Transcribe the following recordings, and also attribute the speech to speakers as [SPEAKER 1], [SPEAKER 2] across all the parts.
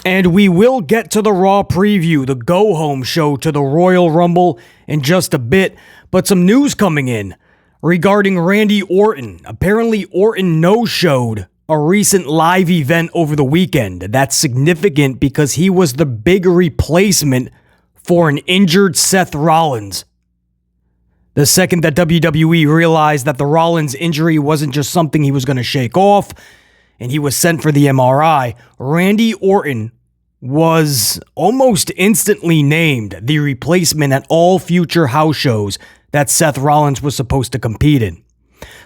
[SPEAKER 1] And we will get to the Raw preview, the go-home show to the Royal Rumble in just a bit. But some news coming in regarding Randy Orton. Apparently, Orton no-showed a recent live event over the weekend. That's significant because he was the big replacement for an injured Seth Rollins. The second that WWE realized that the Rollins injury wasn't just something he was going to shake off, and he was sent for the MRI, Randy Orton was almost instantly named the replacement at all future house shows that Seth Rollins was supposed to compete in.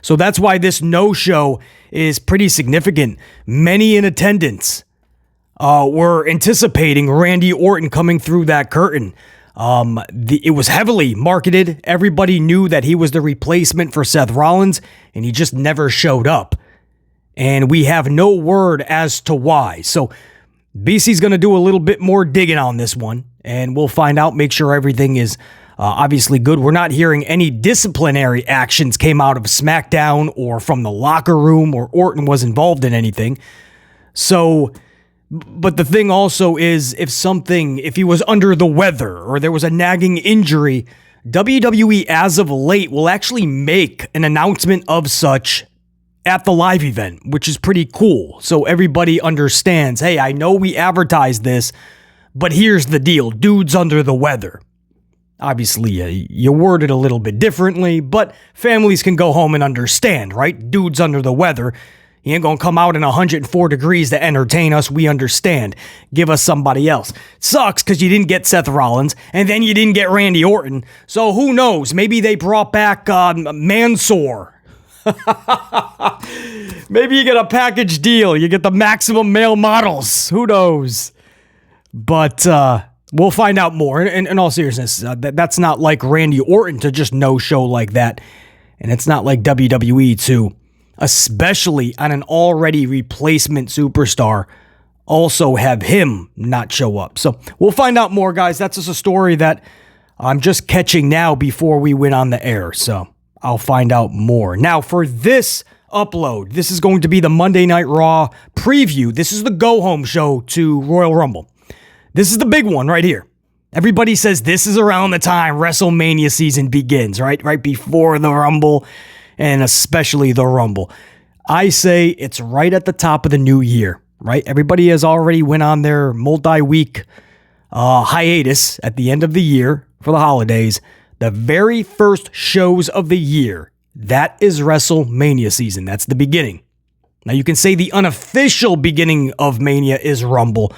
[SPEAKER 1] So that's why this no-show is pretty significant. Many in attendance were anticipating Randy Orton coming through that curtain. It was heavily marketed. Everybody knew that he was the replacement for Seth Rollins, and he just never showed up. And we have no word as to why. So BC's going to do a little bit more digging on this one, and we'll find out, make sure everything is obviously good. We're not hearing any disciplinary actions came out of SmackDown or from the locker room, or Orton was involved in anything. So, but the thing also is, if he was under the weather or there was a nagging injury, WWE as of late will actually make an announcement of such at the live event, which is pretty cool. So everybody understands, hey, I know we advertised this, but here's the deal. Dude's under the weather. Obviously, you word it a little bit differently, but families can go home and understand, right? Dude's under the weather. He ain't gonna come out in 104 degrees to entertain us. We understand. Give us somebody else. Sucks because you didn't get Seth Rollins, and then you didn't get Randy Orton. So who knows? Maybe they brought back Mansoor. Maybe you get a package deal. You get the maximum male models. Who knows? But we'll find out more. In all seriousness, that's not like Randy Orton to just no-show like that. And it's not like WWE to, especially on an already replacement superstar, also have him not show up. So we'll find out more, guys. That's just a story that I'm just catching now before we went on the air. So I'll find out more. Now, for this upload, this is going to be the Monday Night Raw preview. This is the go-home show to Royal Rumble. This is the big one right here. Everybody says this is around the time WrestleMania season begins, right? Right before the Rumble, and especially the Rumble. I say it's right at the top of the new year, right? Everybody has already went on their multi-week hiatus at the end of the year for the holidays. The very first shows of the year, that is WrestleMania season. That's the beginning. Now, you can say the unofficial beginning of Mania is Rumble,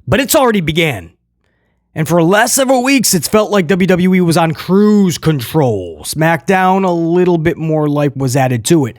[SPEAKER 1] but it's already began. And for the last several weeks, it's felt like WWE was on cruise control. SmackDown, a little bit more life was added to it.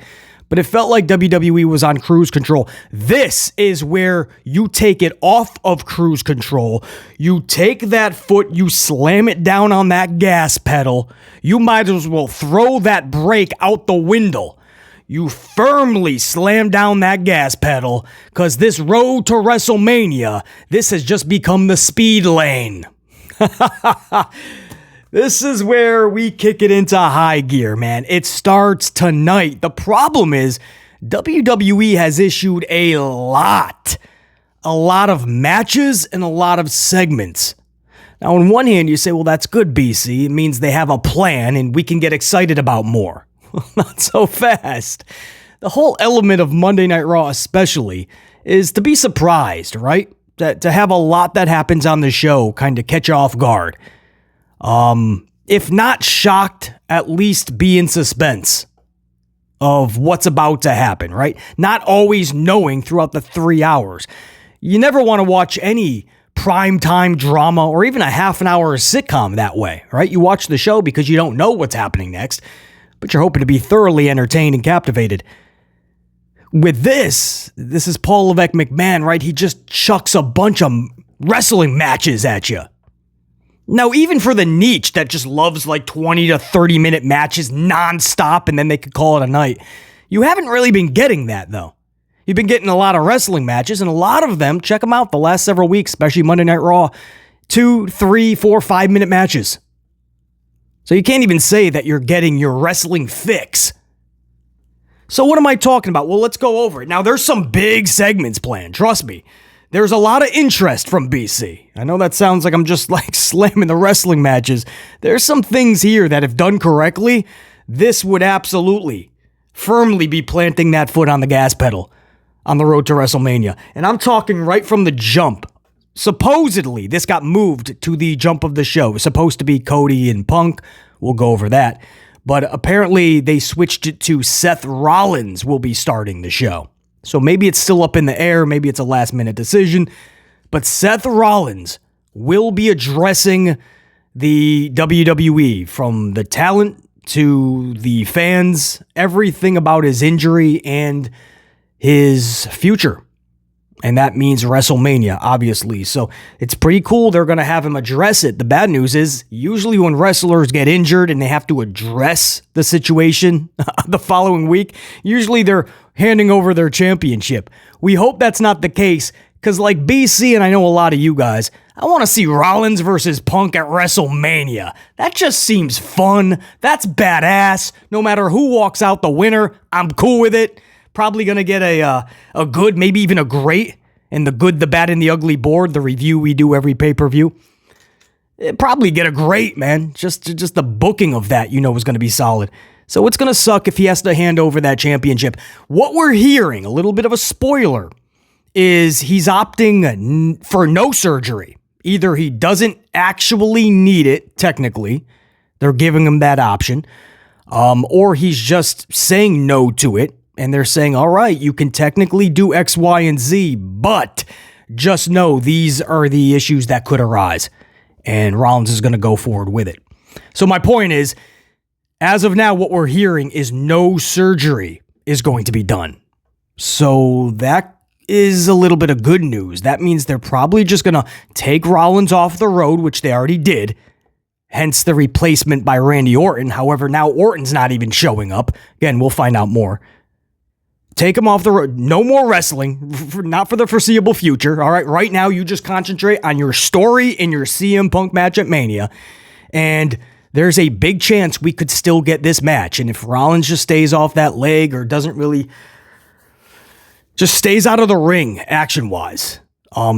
[SPEAKER 1] But it felt like WWE was on cruise control. This is where you take it off of cruise control. You take that foot, you slam it down on that gas pedal. You might as well throw that brake out the window. You firmly slam down that gas pedal, because this road to WrestleMania, this has just become the speed lane. This is where we kick it into high gear, man. It starts tonight. The problem is WWE has issued a lot of matches and a lot of segments. Now, on one hand, you say, well, that's good, BC. It means they have a plan and we can get excited about more. Not so fast. The whole element of Monday Night Raw especially is to be surprised, right? To have a lot that happens on the show kind of catch you off guard. If not shocked, at least be in suspense of what's about to happen, right? Not always knowing throughout the 3 hours. You never want to watch any primetime drama or even a half an hour sitcom that way, right? You watch the show because you don't know what's happening next, but you're hoping to be thoroughly entertained and captivated. With this is Paul Levesque McMahon, right? He just chucks a bunch of wrestling matches at you. Now, even for the niche that just loves like 20 to 30 minute matches nonstop and then they could call it a night, you haven't really been getting that, though. You've been getting a lot of wrestling matches, and a lot of them, check them out the last several weeks, especially Monday Night Raw, 2, 3, 4, 5 minute matches. So you can't even say that you're getting your wrestling fix. So what am I talking about? Well, let's go over it. Now, there's some big segments planned. Trust me. there's a lot of interest from BC. I know that sounds like I'm just like slamming the wrestling matches. There's some things here that, if done correctly, this would absolutely firmly be planting that foot on the gas pedal on the road to WrestleMania. And I'm talking right from the jump. Supposedly, this got moved to the jump of the show. It was supposed to be Cody and Punk. We'll go over that. But apparently, they switched it to Seth Rollins will be starting the show. So maybe it's still up in the air. Maybe it's a last-minute decision. But Seth Rollins will be addressing the WWE, from the talent to the fans, everything about his injury and his future. And that means WrestleMania, obviously. So it's pretty cool. They're going to have him address it. The bad news is, usually when wrestlers get injured and they have to address the situation the following week, usually they're handing over their championship. We hope that's not the case, because like BC, and I know a lot of you guys, I want to see Rollins versus Punk at WrestleMania. That just seems fun. That's badass. No matter who walks out the winner, I'm cool with it. Probably going to get a good, maybe even a great, and the good, the bad, and the ugly board, the review we do every pay-per-view. Probably get a great, man. Just the booking of that, is going to be solid. So it's going to suck if he has to hand over that championship. What we're hearing, a little bit of a spoiler, is he's opting for no surgery. Either he doesn't actually need it, technically. They're giving him that option. Or he's just saying no to it. And they're saying, all right, you can technically do X, Y, and Z, but just know these are the issues that could arise. And Rollins is going to go forward with it. So my point is, as of now, what we're hearing is no surgery is going to be done. So that is a little bit of good news. That means they're probably just going to take Rollins off the road, which they already did. Hence the replacement by Randy Orton. However, now Orton's not even showing up. Again, we'll find out more. Take him off the road. No more wrestling, not for the foreseeable future. All right, right now you just concentrate on your story in your CM Punk match at Mania. And there's a big chance we could still get this match. And if Rollins just stays off that leg or doesn't really, just stays out of the ring action-wise,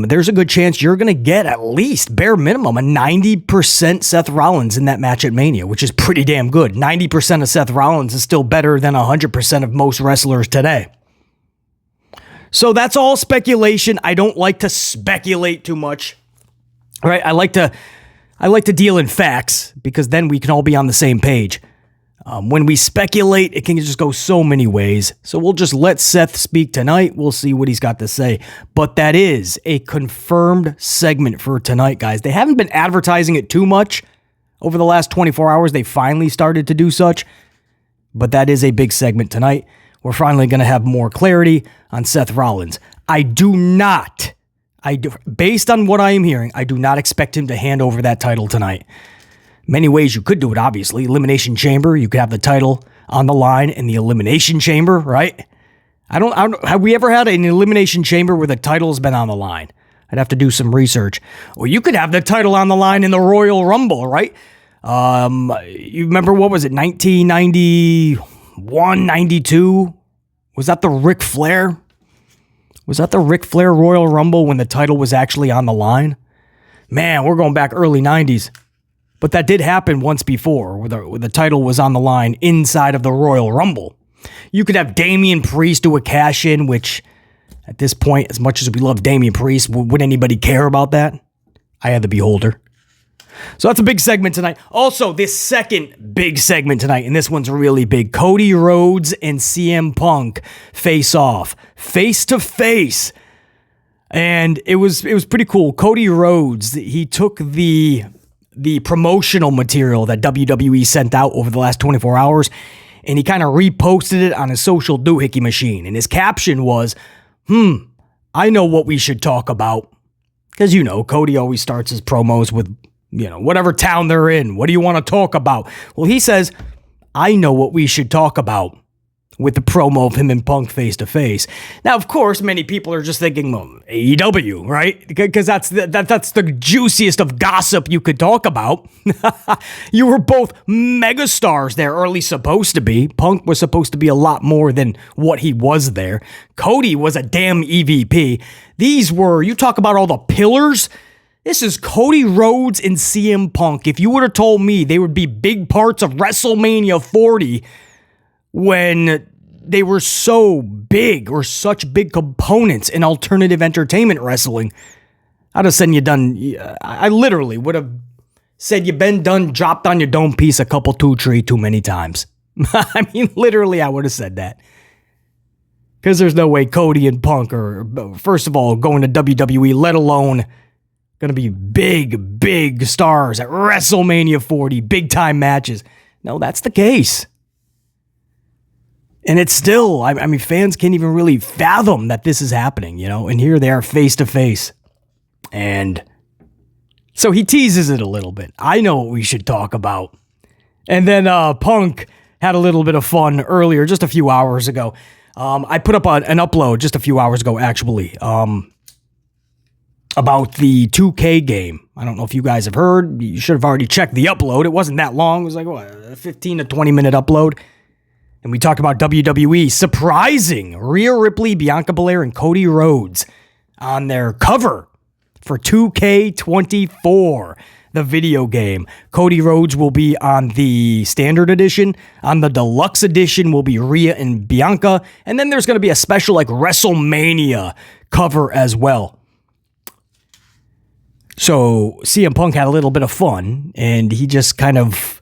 [SPEAKER 1] there's a good chance you're going to get at least, bare minimum, a 90% Seth Rollins in that match at Mania, which is pretty damn good. 90% of Seth Rollins is still better than 100% of most wrestlers today. So that's all speculation. I don't like to speculate too much. All right, I like to deal in facts, because then we can all be on the same page. When we speculate, it can just go so many ways. So we'll just let Seth speak tonight. We'll see what he's got to say. But that is a confirmed segment for tonight, guys. They haven't been advertising it too much over the last 24 hours. They finally started to do such. But that is a big segment tonight. We're finally going to have more clarity on Seth Rollins. Based on what I am hearing, I do not expect him to hand over that title tonight. Many ways you could do it, obviously. Elimination Chamber, you could have the title on the line in the Elimination Chamber, right? I don't have we ever had an Elimination Chamber where the title's been on the line? I'd have to do some research. Or you could have the title on the line in the Royal Rumble, right? You remember, what was it, 1991, 92? Was that the Ric Flair? Was that the Ric Flair Royal Rumble when the title was actually on the line? Man, we're going back early 90s. But that did happen once before, where the title was on the line inside of the Royal Rumble. You could have Damien Priest do a cash-in, which, at this point, as much as we love Damien Priest, would anybody care about that? I had the beholder. So that's a big segment tonight. Also, this second big segment tonight, and this one's really big. Cody Rhodes and CM Punk face off, face to face. And it was pretty cool. Cody Rhodes, he took the promotional material that WWE sent out over the last 24 hours, and he kind of reposted it on his social doohickey machine. And his caption was, I know what we should talk about. Because, Cody always starts his promos with, whatever town they're in. What do you want to talk about? Well, he says, I know what we should talk about. with the promo of him and Punk face to face. Now, of course, many people are just thinking, well, AEW, right? Because that's the juiciest of gossip you could talk about. You were both megastars there, or at least supposed to be. Punk was supposed to be a lot more than what he was there. Cody was a damn EVP. These were, you talk about all the pillars. This is Cody Rhodes and CM Punk. If you would have told me they would be big parts of WrestleMania 40 when they were so big or such big components in alternative entertainment wrestling, I'd have said you done. I literally would have said you been done, dropped on your dome piece a couple 2-3 too many times. I mean, literally, I would have said that. Because there's no way Cody and Punk are, first of all, going to WWE, let alone going to be big stars at WrestleMania 40, big time matches. No, that's the case. And it's still, I mean, fans can't even really fathom that this is happening, you know? And here they are face to face. And so he teases it a little bit. I know what we should talk about. And then Punk had a little bit of fun earlier, just a few hours ago. I put up an upload just a few hours ago, actually, about the 2K game. I don't know if you guys have heard. You should have already checked the upload. It wasn't that long. It was like, what, a 15 to 20 minute upload. And we talked about WWE surprising Rhea Ripley, Bianca Belair, and Cody Rhodes on their cover for 2K24, the video game. Cody Rhodes will be on the standard edition. On the deluxe edition will be Rhea and Bianca. And then there's going to be a special like WrestleMania cover as well. So CM Punk had a little bit of fun, and he just kind of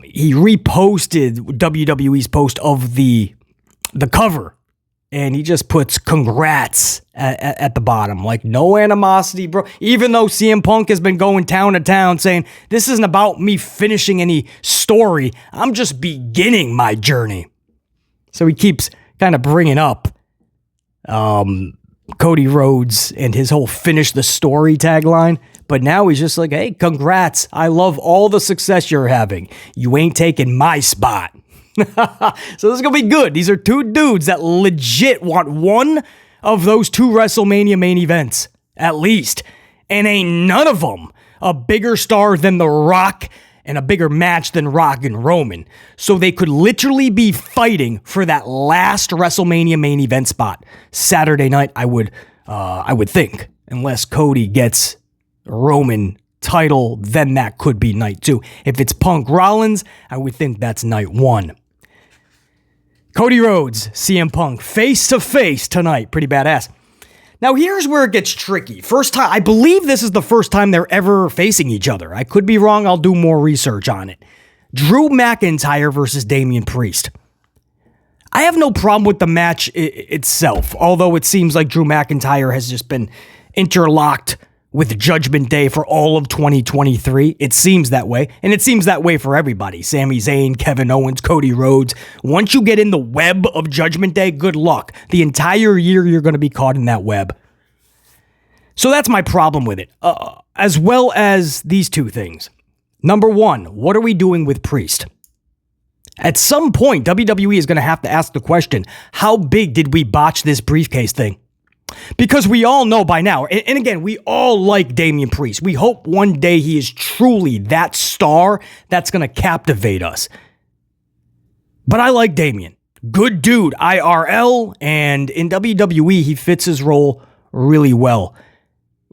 [SPEAKER 1] he reposted WWE's post of the cover, and he just puts congrats at the bottom. Like, no animosity, bro. Even though CM Punk has been going town to town saying, this isn't about me finishing any story. I'm just beginning my journey. So he keeps kind of bringing up Cody Rhodes and his whole finish the story tagline. But now he's just like, hey, congrats. I love all the success you're having. You ain't taking my spot. So this is going to be good. These are two dudes that legit want one of those two WrestleMania main events, at least. And ain't none of them a bigger star than The Rock and a bigger match than Rock and Roman. So they could literally be fighting for that last WrestleMania main event spot. Saturday night, I would think. Unless Cody gets Roman title, then that could be night 2. If it's Punk Rollins, I would think that's night 1. Cody Rhodes, CM Punk, face to face tonight. Pretty badass. Now here's where it gets tricky. First time, I believe this is the first time they're ever facing each other. I could be wrong. I'll do more research on it. Drew McIntyre versus Damian Priest. I have no problem with the match itself, although it seems like Drew McIntyre has just been interlocked with Judgment Day for all of 2023. It seems that way, and it seems that way for everybody. Sami Zayn, Kevin Owens, Cody Rhodes. Once you get in the web of Judgment Day, good luck. The entire year you're going to be caught in that web. So that's my problem with it, as well as these two things. Number one, what are we doing with Priest? At some point, WWE is going to have to ask the question, how big did we botch this briefcase thing? Because we all know by now, and again, we all like Damian Priest. We hope one day he is truly that star that's going to captivate us. But I like Damian. Good dude, IRL, and in WWE, he fits his role really well.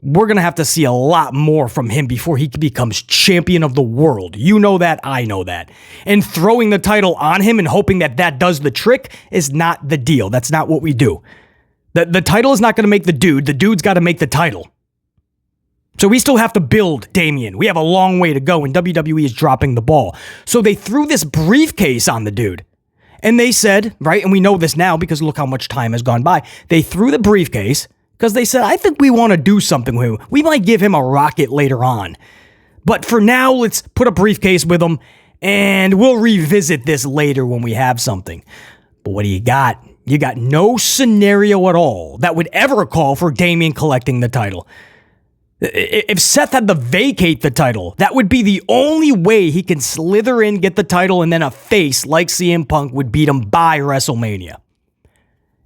[SPEAKER 1] We're going to have to see a lot more from him before he becomes champion of the world. You know that, I know that. And throwing the title on him and hoping that that does the trick is not the deal. That's not what we do. The title is not going to make the dude's got to make the title. So we still have to build Damien. We have a long way to go, and WWE is dropping the ball. So they threw this briefcase on the dude. And they said, right, and we know this now because look how much time has gone by. They threw the briefcase because they said, I think we want to do something with him. We might give him a rocket later on. But for now, let's put a briefcase with him, and we'll revisit this later when we have something. But what do you got? You got no scenario at all that would ever call for Damien collecting the title. If Seth had to vacate the title, that would be the only way he can slither in, get the title, and then a face like CM Punk would beat him by WrestleMania.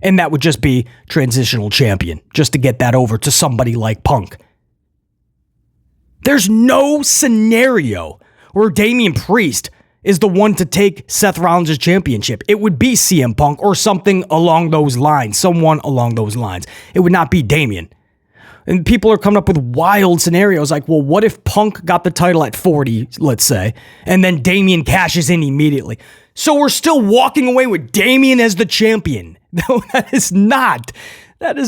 [SPEAKER 1] And that would just be transitional champion, just to get that over to somebody like Punk. There's no scenario where Damian Priest is the one to take Seth Rollins' championship. It would be CM Punk or something along those lines, someone along those lines. It would not be Damian. And people are coming up with wild scenarios like, well, what if Punk got the title at 40, let's say, and then Damian cashes in immediately? So we're still walking away with Damian as the champion. No, that is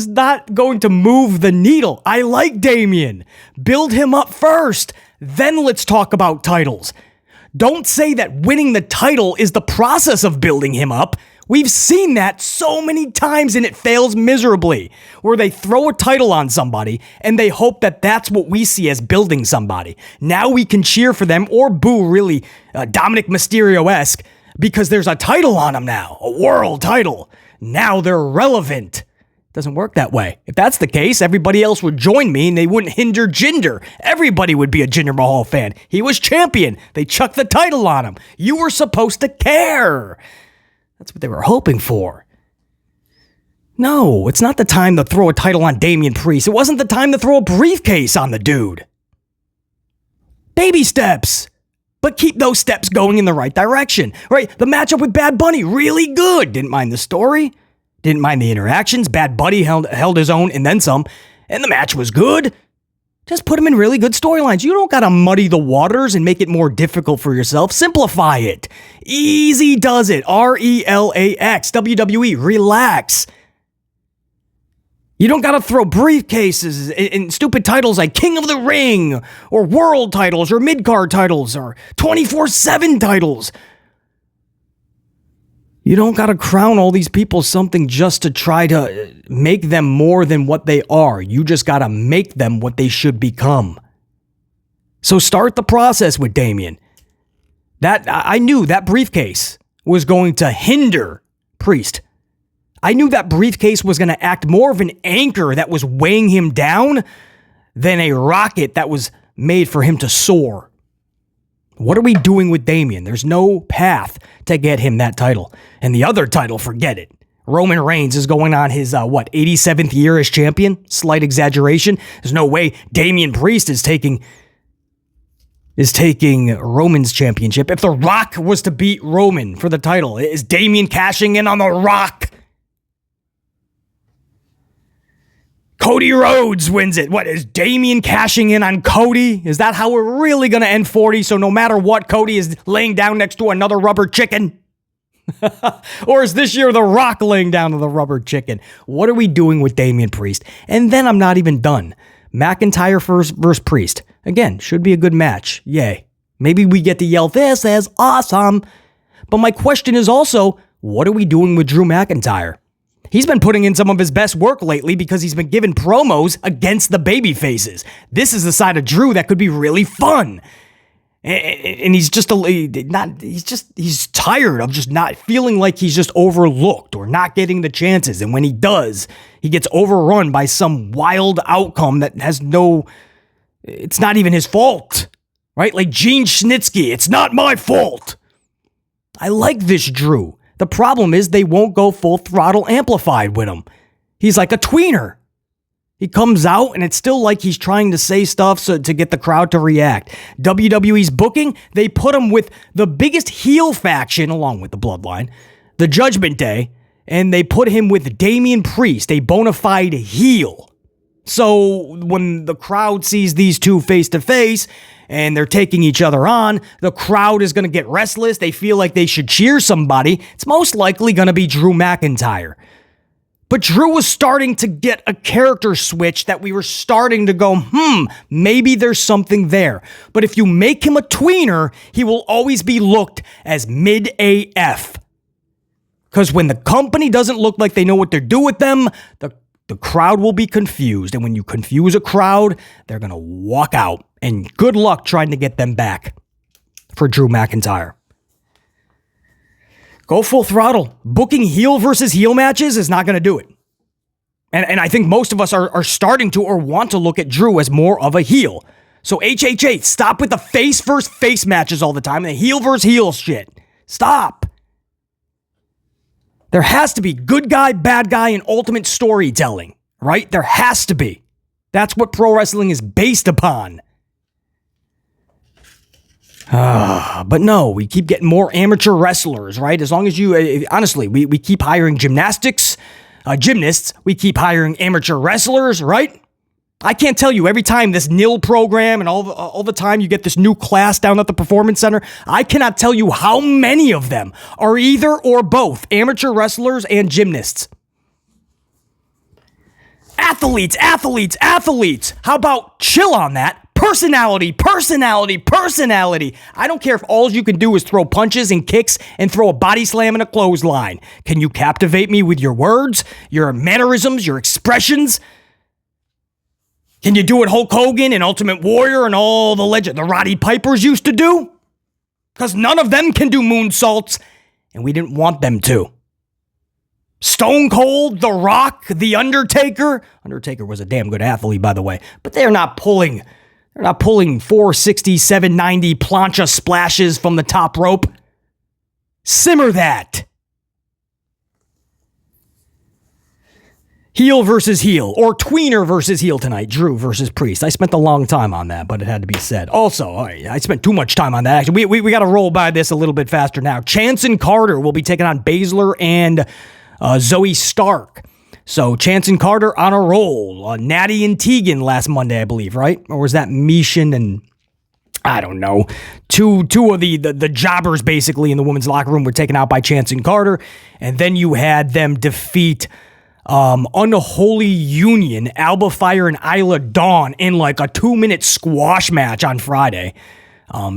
[SPEAKER 1] not going to move the needle. I like Damian. Build him up first. Then let's talk about titles. Don't say that winning the title is the process of building him up. We've seen that so many times and it fails miserably, where they throw a title on somebody and they hope that that's what we see as building somebody. Now we can cheer for them or boo, really, Dominic Mysterio-esque, because there's a title on them now, a world title. Now they're relevant. Doesn't work that way. If that's the case, everybody else would join me and they wouldn't hinder Jinder. Everybody would be a Jinder Mahal fan. He was champion. They chucked the title on him. You were supposed to care. That's what they were hoping for. No, it's not the time to throw a title on Damian Priest. It wasn't the time to throw a briefcase on the dude. Baby steps. But keep those steps going in the right direction. Right? The matchup with Bad Bunny, really good. Didn't mind the story. Didn't mind the interactions. Bad Bunny held his own and then some. And the match was good. Just put him in really good storylines. You don't got to muddy the waters and make it more difficult for yourself. Simplify it. Easy does it. RELAX. WWE. Relax. You don't got to throw briefcases and stupid titles like King of the Ring or World titles or Mid-Card titles or 24/7 titles. You don't got to crown all these people something just to try to make them more than what they are. You just got to make them what they should become. So start the process with Damian. I knew that briefcase was going to hinder Priest. I knew that briefcase was going to act more of an anchor that was weighing him down than a rocket that was made for him to soar. What are we doing with Damian? There's no path to get him that title. And the other title, forget it. Roman Reigns is going on his, 87th year as champion? Slight exaggeration. There's no way Damian Priest is taking Roman's championship. If The Rock was to beat Roman for the title, is Damian cashing in on The Rock? Cody Rhodes wins it. What, is Damien cashing in on Cody? Is that how we're really going to end 40? So no matter what, Cody is laying down next to another rubber chicken? Or is this year The Rock laying down to the rubber chicken? What are we doing with Damian Priest? And then I'm not even done. McIntyre versus Priest. Again, should be a good match. Yay. Maybe we get to yell, "This is awesome." But my question is also, what are we doing with Drew McIntyre? He's been putting in some of his best work lately because he's been given promos against the baby faces. This is the side of Drew that could be really fun. And he's just he's tired of just not feeling like he's just overlooked or not getting the chances. And when he does, he gets overrun by some wild outcome that it's not even his fault, right? Like Gene Snitsky, it's not my fault. I like this Drew. The problem is they won't go full throttle amplified with him. He's like a tweener. He comes out and it's still like he's trying to say stuff to get the crowd to react. WWE's booking, they put him with the biggest heel faction along with the Bloodline, the Judgment Day, and they put him with Damian Priest, a bona fide heel. So when the crowd sees these two face to face and they're taking each other on, the crowd is going to get restless. They feel like they should cheer somebody. It's most likely going to be Drew McIntyre. But Drew was starting to get a character switch that we were starting to go, maybe there's something there. But if you make him a tweener, he will always be looked as mid-AF. Because when the company doesn't look like they know what they're doing with them, the crowd will be confused. And when you confuse a crowd, they're going to walk out. And good luck trying to get them back for Drew McIntyre. Go full throttle. Booking heel versus heel matches is not going to do it. And I think most of us are starting to or want to look at Drew as more of a heel. So HHH, stop with the face versus face matches all the time and the heel versus heel shit. Stop. There has to be good guy, bad guy, and ultimate storytelling, right? There has to be. That's what pro wrestling is based upon. But no, we keep getting more amateur wrestlers, right? As long as you, honestly, we keep hiring gymnasts, we keep hiring amateur wrestlers, right? I can't tell you every time this NIL program and all the time you get this new class down at the Performance Center, I cannot tell you how many of them are either or both amateur wrestlers and gymnasts. Athletes. How about chill on that? Personality. I don't care if all you can do is throw punches and kicks and throw a body slam and a clothesline. Can you captivate me with your words, your mannerisms, your expressions? Can you do what Hulk Hogan and Ultimate Warrior and all the Roddy Pipers used to do? Because none of them can do moonsaults, and we didn't want them to. Stone Cold, The Rock, The Undertaker. Undertaker was a damn good athlete, by the way, but they're not pulling 460, 790 plancha splashes from the top rope. Simmer that. Heel versus heel, or tweener versus heel tonight. Drew versus Priest. I spent a long time on that, but it had to be said. Also, all right, I spent too much time on that. Actually, we got to roll by this a little bit faster now. Chance and Carter will be taking on Baszler and Zoe Stark. So Chance and Carter on a roll. Natty and Tegan last Monday, I believe, right? Or was that Mishin and I don't know. Two of the jobbers basically in the women's locker room were taken out by Chance and Carter, and then you had them defeat Unholy Union, Alba Fire and Isla Dawn in like a 2-minute squash match on Friday.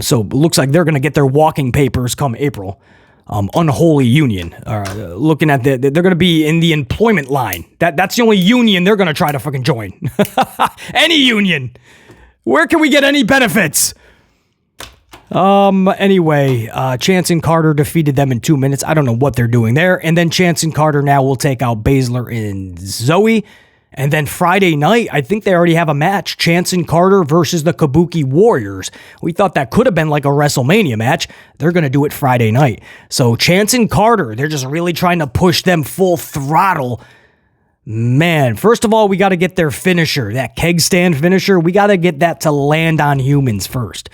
[SPEAKER 1] So it looks like they're going to get their walking papers come April. Unholy Union. Looking at they're going to be in the employment line. That's the only union they're going to try to fucking join. Any union. Where can we get any benefits? Anyway, Chance and Carter defeated them in 2 minutes. I don't know what they're doing there. And then Chance and Carter now will take out Baszler and Zoe. And then Friday night, I think they already have a match. Chance and Carter versus the Kabuki Warriors. We thought that could have been like a WrestleMania match. They're going to do it Friday night. So Chance and Carter, they're just really trying to push them full throttle. Man, first of all, we got to get their finisher, that keg stand finisher. We got to get that to land on humans first.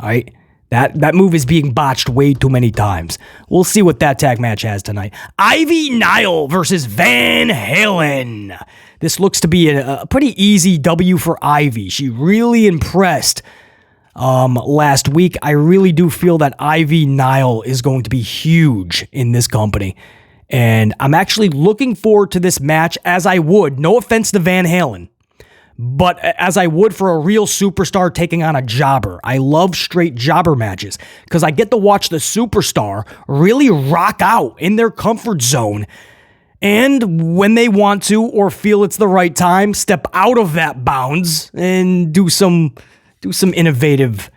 [SPEAKER 1] All right? That move is being botched way too many times. We'll see what that tag match has tonight. Ivy Nile versus Van Halen. This looks to be a pretty easy W for Ivy. She really impressed last week. I really do feel that Ivy Nile is going to be huge in this company. And I'm actually looking forward to this match as I would, no offense to Van Halen, but as I would for a real superstar taking on a jobber. I love straight jobber matches because I get to watch the superstar really rock out in their comfort zone. And when they want to or feel it's the right time, step out of that bounds and do some innovative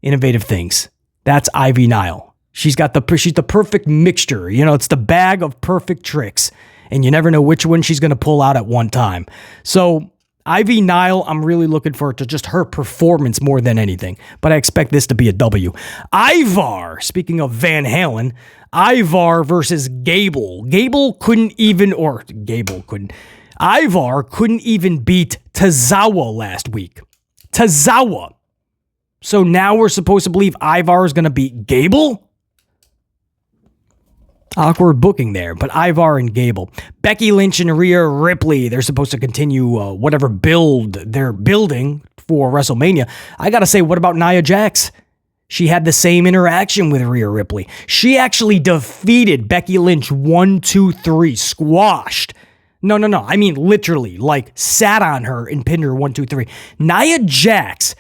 [SPEAKER 1] things. That's Ivy Nile. She's the perfect mixture. You know, it's the bag of perfect tricks, and you never know which one she's going to pull out at one time. So Ivy Nile, I'm really looking forward to just her performance more than anything, but I expect this to be a W. Ivar, speaking of Van Halen, Ivar versus Gable. Ivar couldn't even beat Tozawa last week. Tozawa. So now we're supposed to believe Ivar is going to beat Gable? Awkward booking there, but Ivar and Gable. Becky Lynch and Rhea Ripley, they're supposed to continue whatever build they're building for WrestleMania. I gotta say, what about Nia Jax? She had the same interaction with Rhea Ripley. She actually defeated Becky Lynch 1-2-3, squashed. No. I mean, literally, like, sat on her and pinned her 1-2-3. Nia Jax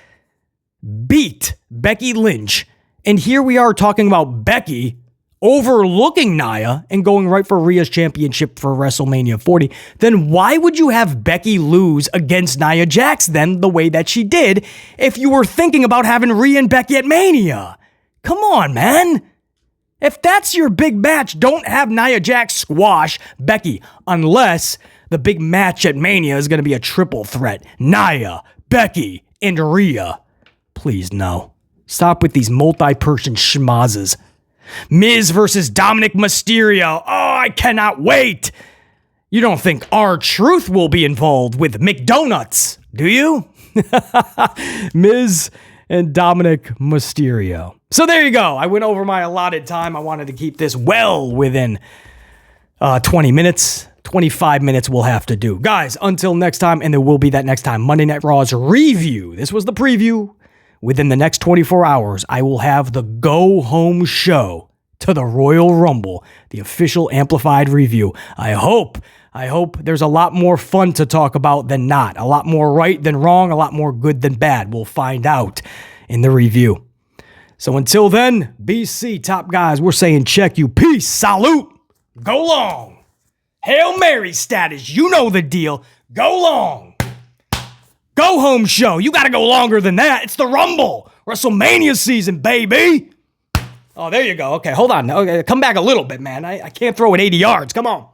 [SPEAKER 1] beat Becky Lynch, and here we are talking about Becky overlooking Nia and going right for Rhea's championship for WrestleMania 40, then why would you have Becky lose against Nia Jax then the way that she did if you were thinking about having Rhea and Becky at Mania? Come on, man. If that's your big match, don't have Nia Jax squash Becky unless The big match at Mania is going to be a triple threat. Nia, Becky, and Rhea. Please, no. Stop with these multi-person schmazes. Miz versus Dominic Mysterio. Oh, I cannot wait. You don't think R-Truth will be involved with McDonuts, do you? Miz and Dominic Mysterio. So there you go. I went over my allotted time. I wanted to keep this well within 20 minutes. 25 minutes we'll have to do. Guys, until next time, and there will be that next time, Monday Night Raw's review. This was the preview. Within the next 24 hours, I will have the go-home show to the Royal Rumble, the official amplified review. I hope there's a lot more fun to talk about than not. A lot more right than wrong, a lot more good than bad. We'll find out in the review. So until then, BC top guys, we're saying check you. Peace, salute, go long. Hail Mary status, you know the deal. Go long. Go home show. You got to go longer than that. It's the Rumble. WrestleMania season, baby. Oh, there you go. Okay, hold on. Okay, come back a little bit, man. I can't throw it 80 yards. Come on.